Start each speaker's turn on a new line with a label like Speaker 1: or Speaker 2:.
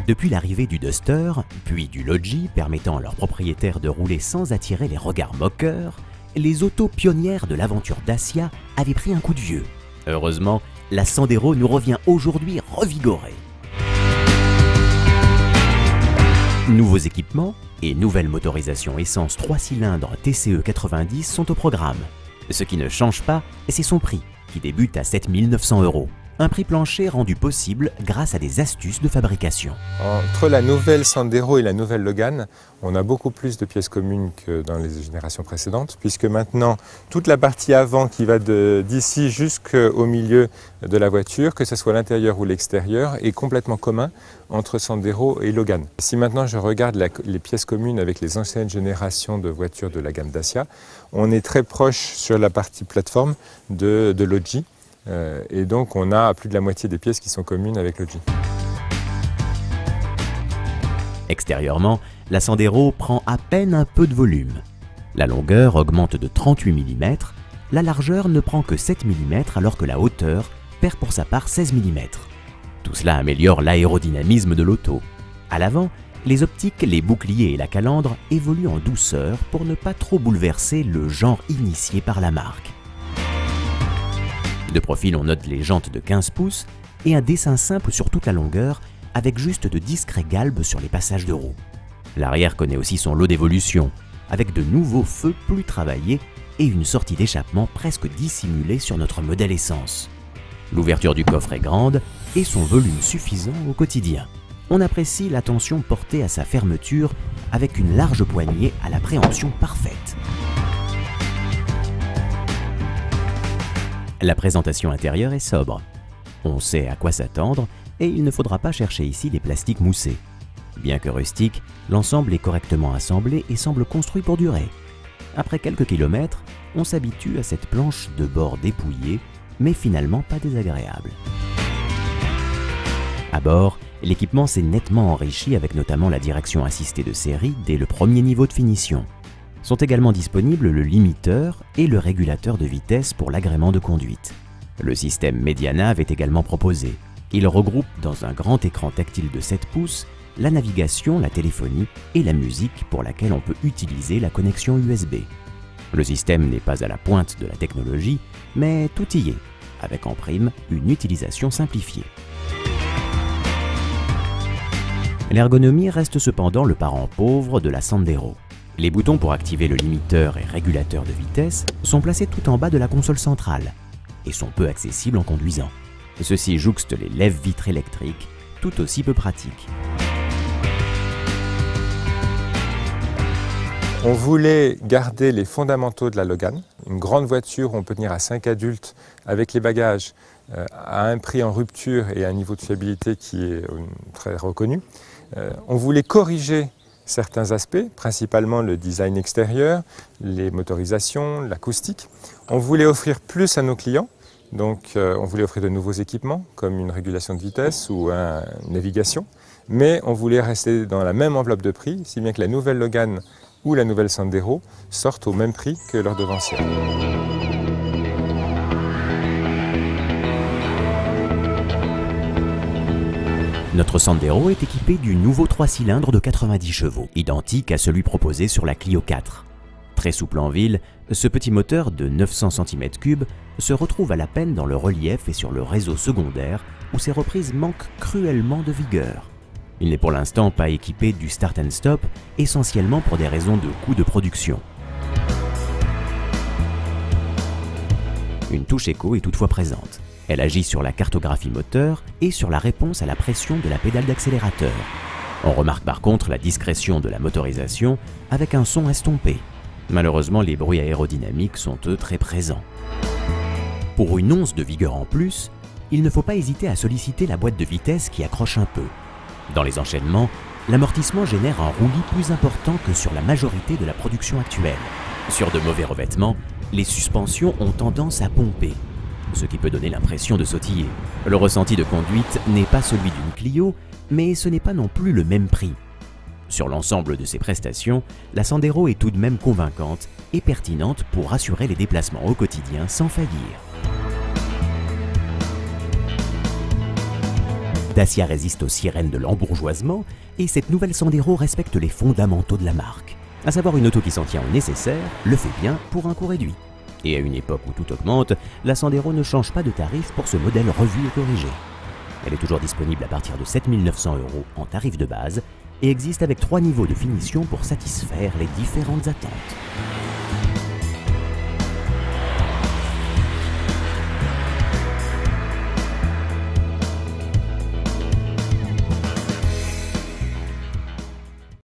Speaker 1: Depuis l'arrivée du Duster, puis du Logi permettant à leurs propriétaires de rouler sans attirer les regards moqueurs, les autos pionnières de l'aventure Dacia avaient pris un coup de vieux. Heureusement, la Sandero nous revient aujourd'hui revigorée. Nouveaux équipements et nouvelle motorisation essence 3 cylindres TCE 90 sont au programme. Ce qui ne change pas, c'est son prix, qui débute à 7 900 €. Un prix plancher rendu possible grâce à des astuces de fabrication.
Speaker 2: Entre la nouvelle Sandero et la nouvelle Logan, on a beaucoup plus de pièces communes que dans les générations précédentes, puisque maintenant, toute la partie avant qui va d'ici jusqu'au milieu de la voiture, que ce soit l'intérieur ou l'extérieur, est complètement commun entre Sandero et Logan. Si maintenant je regarde les pièces communes avec les anciennes générations de voitures de la gamme Dacia, on est très proche sur la partie plateforme de Logi. Et donc on a plus de la moitié des pièces qui sont communes avec Logi.
Speaker 1: Extérieurement, la Sandero prend à peine un peu de volume. La longueur augmente de 38 mm, la largeur ne prend que 7 mm alors que la hauteur perd pour sa part 16 mm. Tout cela améliore l'aérodynamisme de l'auto. À l'avant, les optiques, les boucliers et la calandre évoluent en douceur pour ne pas trop bouleverser le genre initié par la marque. De profil, on note les jantes de 15 pouces et un dessin simple sur toute la longueur avec juste de discrets galbes sur les passages de roues. L'arrière connaît aussi son lot d'évolution, avec de nouveaux feux plus travaillés et une sortie d'échappement presque dissimulée sur notre modèle essence. L'ouverture du coffre est grande et son volume suffisant au quotidien. On apprécie l'attention portée à sa fermeture avec une large poignée à la préhension parfaite. La présentation intérieure est sobre. On sait à quoi s'attendre et il ne faudra pas chercher ici des plastiques moussés. Bien que rustique, l'ensemble est correctement assemblé et semble construit pour durer. Après quelques kilomètres, on s'habitue à cette planche de bord dépouillée, mais finalement pas désagréable. À bord, l'équipement s'est nettement enrichi avec notamment la direction assistée de série dès le premier niveau de finition. Sont également disponibles le limiteur et le régulateur de vitesse pour l'agrément de conduite. Le système Medianav est également proposé. Il regroupe dans un grand écran tactile de 7 pouces la navigation, la téléphonie et la musique pour laquelle on peut utiliser la connexion USB. Le système n'est pas à la pointe de la technologie, mais tout y est, avec en prime une utilisation simplifiée. L'ergonomie reste cependant le parent pauvre de la Sandero. Les boutons pour activer le limiteur et régulateur de vitesse sont placés tout en bas de la console centrale et sont peu accessibles en conduisant. Ceci jouxte les lève-vitres électriques, tout aussi peu pratiques.
Speaker 2: On voulait garder les fondamentaux de la Logan, une grande voiture où on peut tenir à 5 adultes avec les bagages à un prix en rupture et à un niveau de fiabilité qui est très reconnu. On voulait corriger certains aspects, principalement le design extérieur, les motorisations, l'acoustique. On voulait offrir plus à nos clients, donc on voulait offrir de nouveaux équipements comme une régulation de vitesse ou une navigation, mais on voulait rester dans la même enveloppe de prix, si bien que la nouvelle Logan ou la nouvelle Sandero sortent au même prix que leurs devancières.
Speaker 1: Notre Sandero est équipé du nouveau 3 cylindres de 90 chevaux, identique à celui proposé sur la Clio 4. Très souple en ville, ce petit moteur de 900 cm3 se retrouve à la peine dans le relief et sur le réseau secondaire où ses reprises manquent cruellement de vigueur. Il n'est pour l'instant pas équipé du start and stop, essentiellement pour des raisons de coût de production. Une touche éco est toutefois présente. Elle agit sur la cartographie moteur et sur la réponse à la pression de la pédale d'accélérateur. On remarque par contre la discrétion de la motorisation avec un son estompé. Malheureusement, les bruits aérodynamiques sont eux très présents. Pour une once de vigueur en plus, il ne faut pas hésiter à solliciter la boîte de vitesse qui accroche un peu. Dans les enchaînements, l'amortissement génère un roulis plus important que sur la majorité de la production actuelle. Sur de mauvais revêtements, les suspensions ont tendance à pomper, ce qui peut donner l'impression de sautiller. Le ressenti de conduite n'est pas celui d'une Clio, mais ce n'est pas non plus le même prix. Sur l'ensemble de ses prestations, la Sandero est tout de même convaincante et pertinente pour assurer les déplacements au quotidien sans faillir. Dacia résiste aux sirènes de l'embourgeoisement et cette nouvelle Sandero respecte les fondamentaux de la marque. À savoir une auto qui s'en tient au nécessaire, le fait bien pour un coût réduit. Et à une époque où tout augmente, la Sandero ne change pas de tarif pour ce modèle revu et corrigé. Elle est toujours disponible à partir de 7 900 € en tarif de base et existe avec 3 niveaux de finition pour satisfaire les différentes attentes.